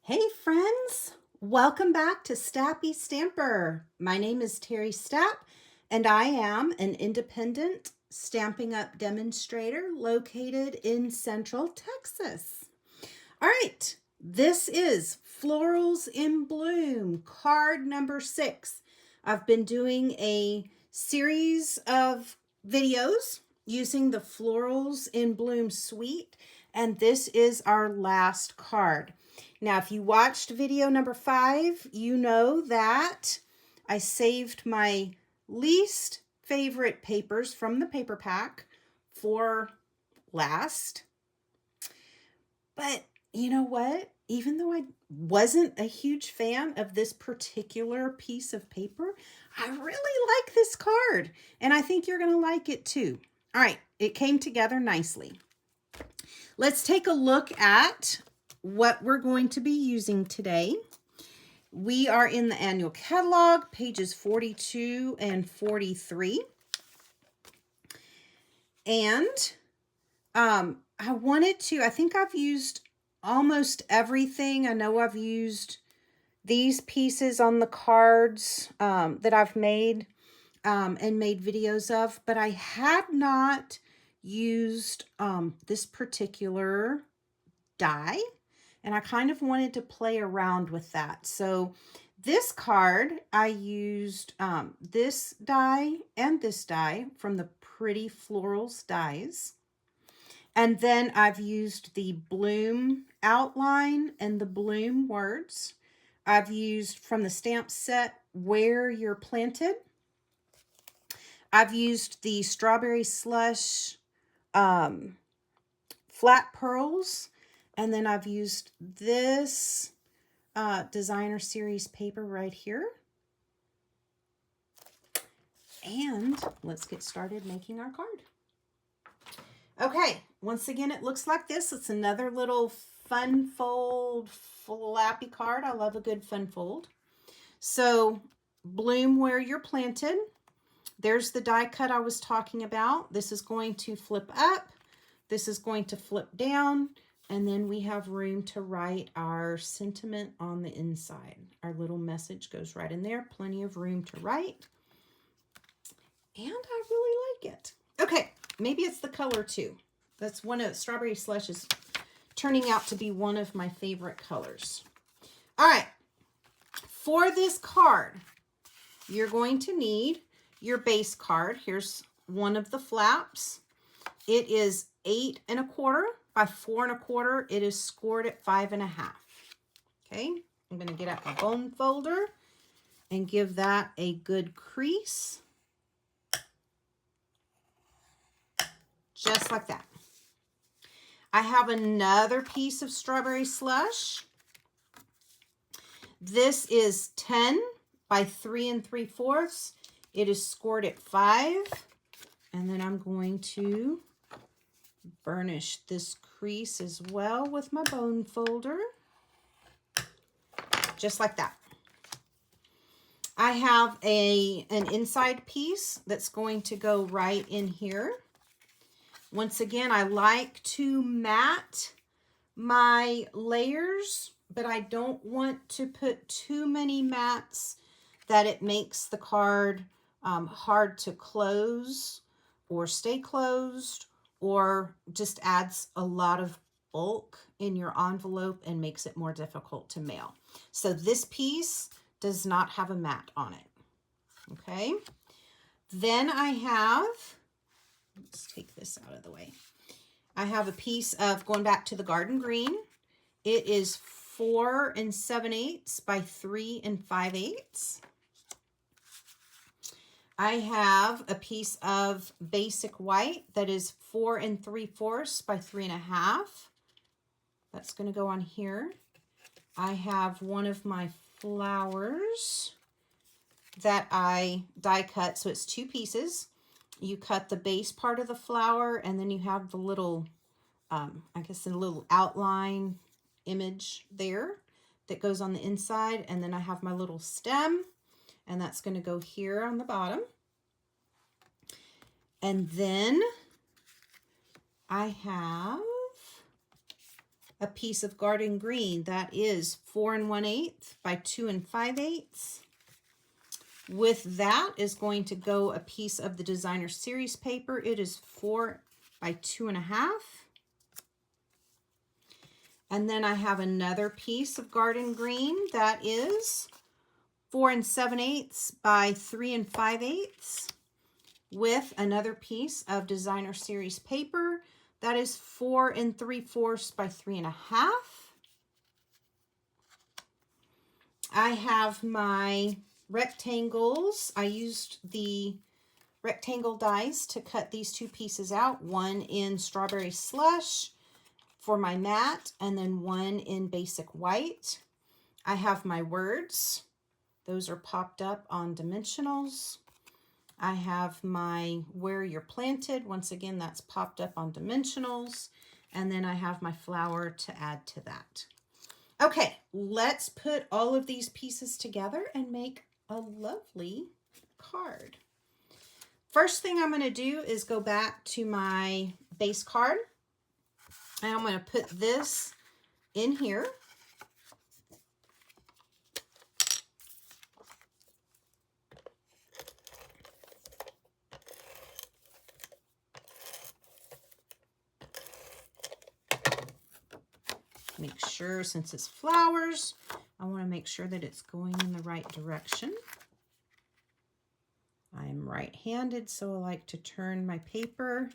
Hey friends, welcome back to Stappystamper. My name is Terry Stapp and I am an independent Stampin' Up! Demonstrator located in Central Texas. All right, this is Florals in Bloom, card number 6. I've been doing a series of videos using the Florals in Bloom suite, and this is our last card. Now, if you watched video number 5, you know that I saved my least favorite papers from the paper pack for last. But you know what? Even though I wasn't a huge fan of this particular piece of paper, I really like this card, and I think you're going to like it too. All right, it came together nicely. Let's take a look at what we're going to be using today. We are in the annual catalog, pages 42 and 43. And I think I've used almost everything. I know I've used these pieces on the cards that I've made and made videos of, but I had not used this particular die, and I kind of wanted to play around with that. So this card, I used this die and this die from the Pretty Florals dies. And then I've used the Bloom outline and the Bloom words. I've used from the stamp set Where You're Planted. I've used the Strawberry Slush flat pearls. And then I've used this designer series paper right here. And let's get started making our card. Okay, once again, it looks like this. It's another little fun fold flappy card. I love a good fun fold. So, Bloom Where You're Planted. There's the die cut I was talking about. This is going to flip up. This is going to flip down. And then we have room to write our sentiment on the inside. Our little message goes right in there. Plenty of room to write. And I really like it. Okay, maybe it's the color too. That's one of Strawberry Slush is turning out to be one of my favorite colors. All right, for this card, you're going to need your base card. Here's one of the flaps. It is 8 1/4 by 4 1/4. It is scored at 5 1/2. Okay, I'm going to get out my bone folder and give that a good crease. Just like that. I have another piece of Strawberry Slush. This is 10 by 3 3/4. It is scored at 5. And then I'm going to burnish this crease as well with my bone folder. Just like that. I have an inside piece that's going to go right in here. Once again, I like to mat my layers, but I don't want to put too many mats that it makes the card hard to close or stay closed, or just adds a lot of bulk in your envelope and makes it more difficult to mail. So this piece does not have a mat on it. Okay. Then I have, let's take this out of the way. I have a piece of, going back to the garden green. It is 4 7/8 by 3 5/8. I have a piece of basic white that is 4 3/4 by 3 1/2. That's going to go on here. I have one of my flowers that I die cut. So it's 2 pieces. You cut the base part of the flower, and then you have the little, I guess a little outline image there that goes on the inside. And then I have my little stem, and that's going to go here on the bottom. And then I have a piece of garden green that is 4 1/8 by 2 5/8. With that is going to go a piece of the designer series paper. It is 4 by 2 1/2. And then I have another piece of garden green that is 4 7/8 by 3 5/8 with another piece of designer series paper that is 4 3/4 by 3 1/2. I have my rectangles. I used the rectangle dies to cut these two pieces out, one in strawberry slush for my mat and then one in basic white. I have my words. Those are popped up on dimensionals. I have my where you're planted. Once again, that's popped up on dimensionals. And then I have my flower to add to that. Okay, let's put all of these pieces together and make a lovely card. First thing I'm going to do is go back to my base card. And I'm going to put this in here. Make sure, since it's flowers, I want to make sure that it's going in the right direction. I'm right-handed, so I like to turn my paper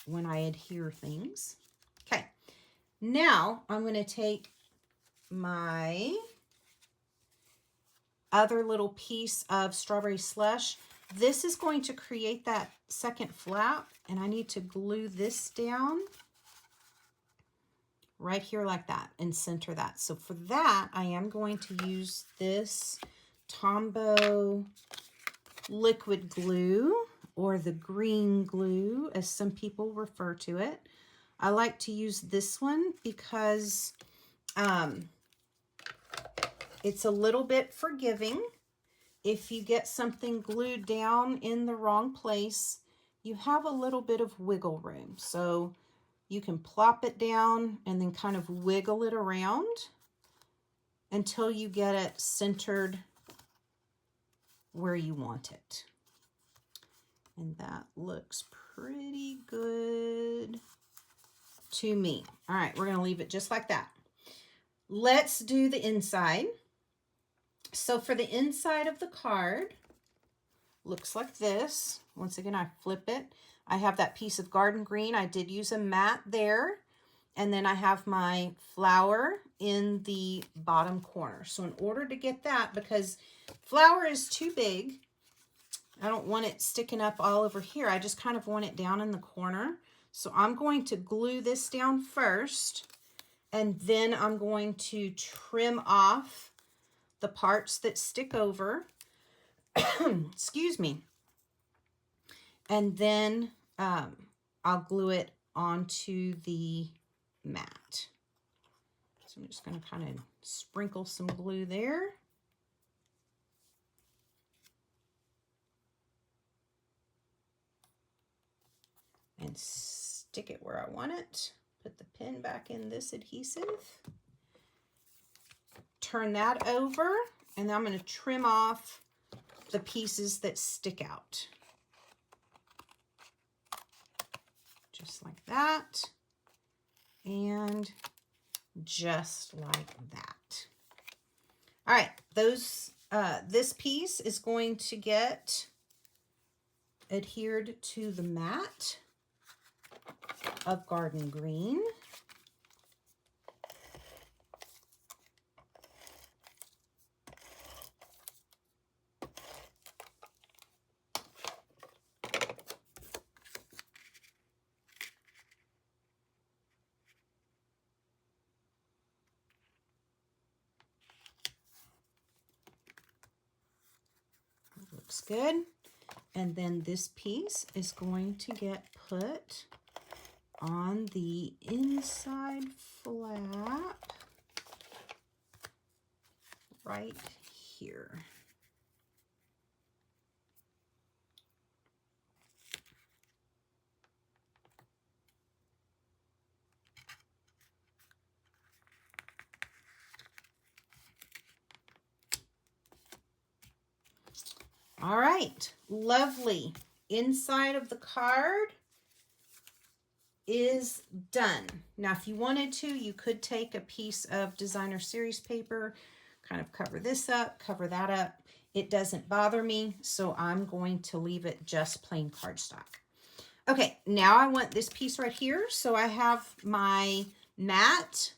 when I adhere things. Okay, now I'm going to take my other little piece of strawberry slush. This is going to create that second flap, and I need to glue this down right here like that and center that. So for that, I am going to use this Tombow liquid glue, or the green glue as some people refer to it. I like to use this one because it's a little bit forgiving. If you get something glued down in the wrong place, you have a little bit of wiggle room. So you can plop it down and then kind of wiggle it around until you get it centered where you want it. And that looks pretty good to me. All right, we're going to leave it just like that. Let's do the inside. So for the inside of the card, looks like this. Once again, I flip it. I have that piece of garden green. I did use a mat there. And then I have my flower in the bottom corner. So in order to get that, because flower is too big, I don't want it sticking up all over here. I just kind of want it down in the corner. So I'm going to glue this down first, and then I'm going to trim off the parts that stick over. Excuse me. And then I'll glue it onto the mat. So I'm just going to kind of sprinkle some glue there. And stick it where I want it. Put the pin back in this adhesive. Turn that over, and I'm going to trim off the pieces that stick out. Just like that. And just like that. All right, this piece is going to get adhered to the mat of garden green. Looks good. And then this piece is going to get put on the inside flap right here. All right, lovely. Inside of the card is done. Now, if you wanted to, you could take a piece of designer series paper, kind of cover this up, cover that up. It doesn't bother me, so I'm going to leave it just plain cardstock. Okay, now I want this piece right here. So I have my mat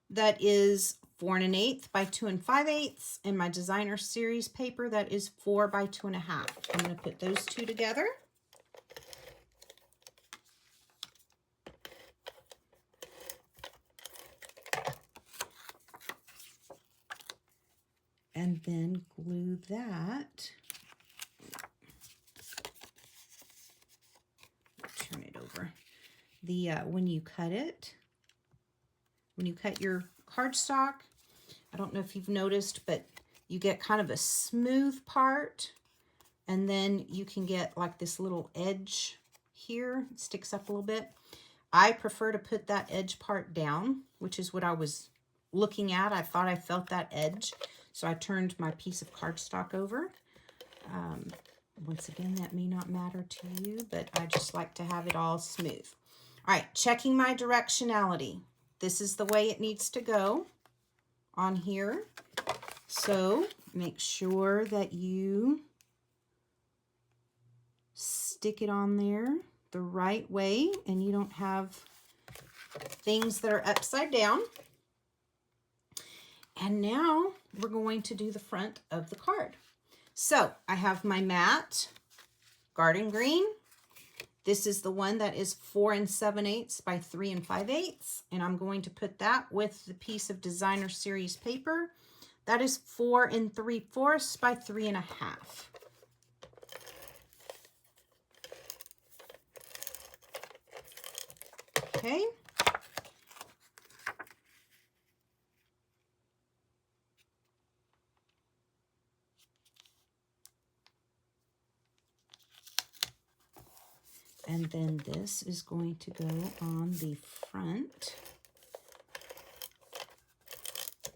that is 4 1/8 by 2 5/8, and my designer series paper that is 4 by 2 1/2. I'm going to put those two together. And then glue that. Turn it over. When you cut it, when you cut your cardstock, I don't know if you've noticed, but you get kind of a smooth part, and then you can get like this little edge here. It sticks up a little bit. I prefer to put that edge part down, which is what I was looking at. I thought I felt that edge, so I turned my piece of cardstock over. Once again, that may not matter to you, but I just like to have it all smooth. All right, checking my directionality. This is the way it needs to go on here. So make sure that you stick it on there the right way and you don't have things that are upside down. And now we're going to do the front of the card. So I have my mat, garden green. This is the one that is 4 7/8 by 3 5/8. And I'm going to put that with the piece of designer series paper. That is 4 3/4 by 3 1/2. Okay. And then this is going to go on the front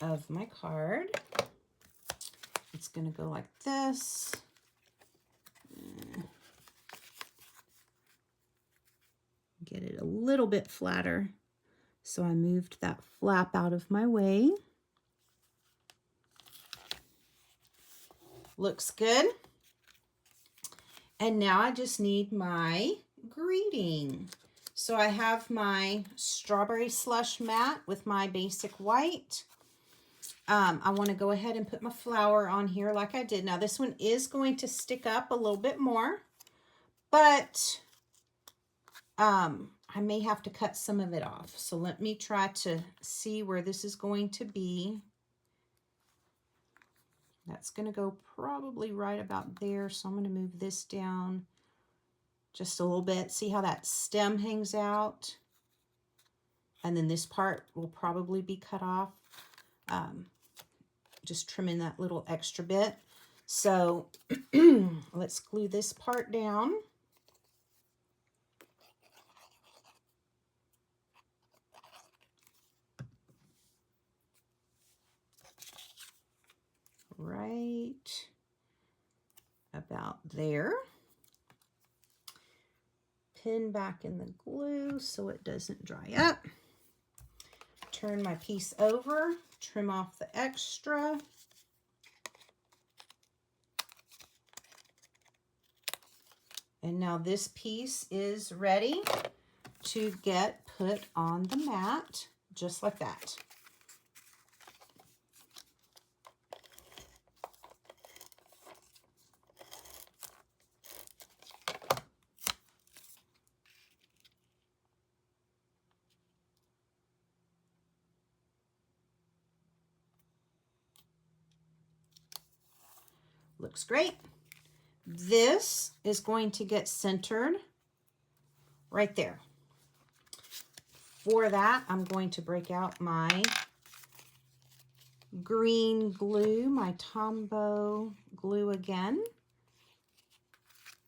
of my card. It's going to go like this. Get it a little bit flatter. So I moved that flap out of my way. Looks good. And now I just need my greeting. So I have my strawberry slush mat with my basic white. I want to go ahead and put my flower on here like I did. Now this one is going to stick up a little bit more, but I may have to cut some of it off. So let me try to see where this is going to be. That's going to go probably right about there. So I'm going to move this down just a little bit. See how that stem hangs out? And then this part will probably be cut off. Just trimming that little extra bit. So let's glue this part down. Right about there. Pin back in the glue so it doesn't dry up. Turn my piece over, trim off the extra. And now this piece is ready to get put on the mat, just like that. Looks great. This is going to get centered right there. For that, I'm going to break out my green glue, my Tombow glue again.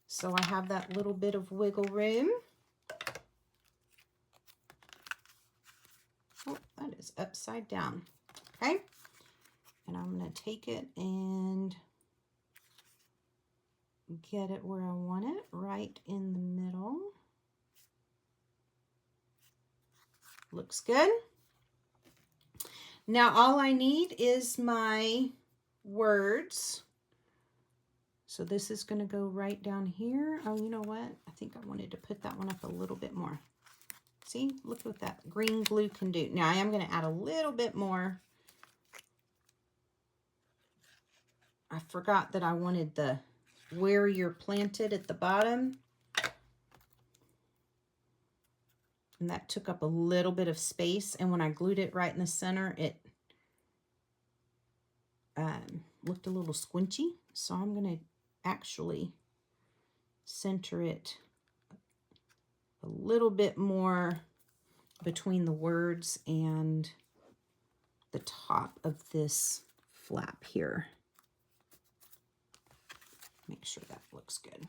So I have that little bit of wiggle room. Oh, that is upside down. Okay. And I'm going to take it and get it where I want it, right in the middle. Looks good. Now all I need is my words. So this is going to go right down here. Oh, you know what? I think I wanted to put that one up a little bit more. See, look what that green glue can do. Now I am going to add a little bit more. I forgot that I wanted the where you're planted at the bottom. And that took up a little bit of space. And when I glued it right in the center, it looked a little squinchy. So I'm going to actually center it a little bit more between the words and the top of this flap here. Make sure that looks good.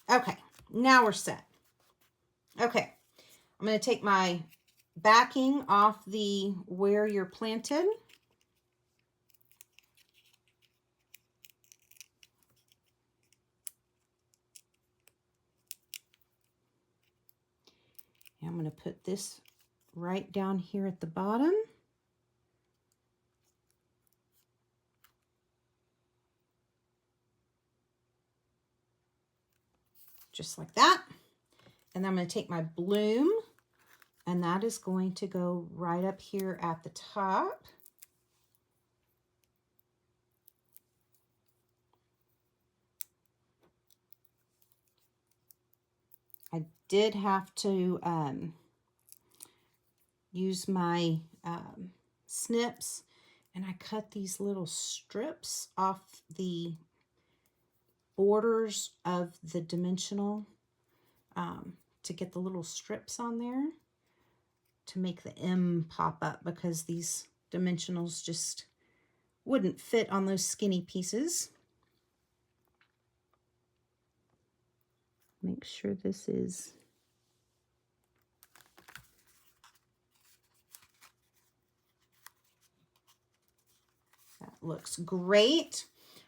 Okay, now we're set. Okay, I'm going to take my backing off the where you're planted. And I'm going to put this right down here at the bottom. Just like that. And then I'm going to take my bloom, and that is going to go right up here at the top. I did have to use my snips, and I cut these little strips off the borders of the dimensional to get the little strips on there to make the M pop up, because these dimensionals just wouldn't fit on those skinny pieces. Make sure this is that looks great.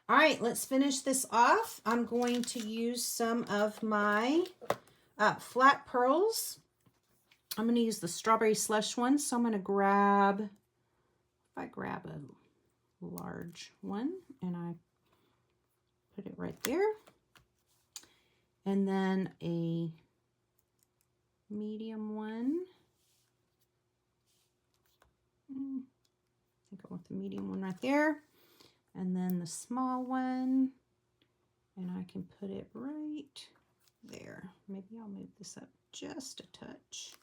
All right, let's finish this off. I'm going to use some of my flat pearls. I'm going to use the strawberry slush one, so I'm going to grab, if I grab a large one and I put it right there, and then a medium one. I think I want the medium one right there, and then the small one, and I can put it right there. Maybe I'll move this up just a touch.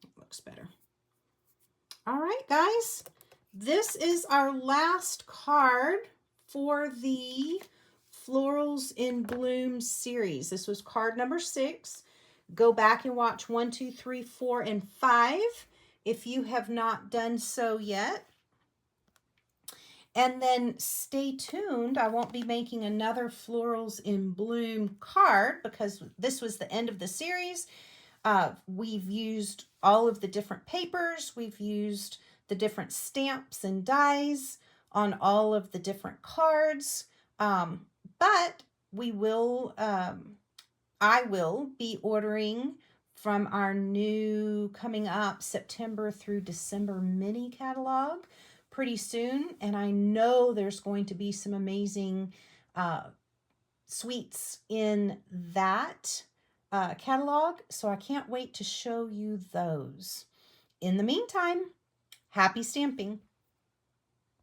It looks better. All right, guys, this is our last card for the Florals in Bloom series. This was card number 6. Go back and watch 1, 2, 3, 4, and 5 if you have not done so yet. And then stay tuned. I won't be making another Florals in Bloom card because this was the end of the series. We've used all of the different papers. We've used the different stamps and dies on all of the different cards. But we will, I will be ordering from our new coming up September through December mini catalog pretty soon. And I know there's going to be some amazing sweets in that catalog. So I can't wait to show you those. In the meantime, happy stamping.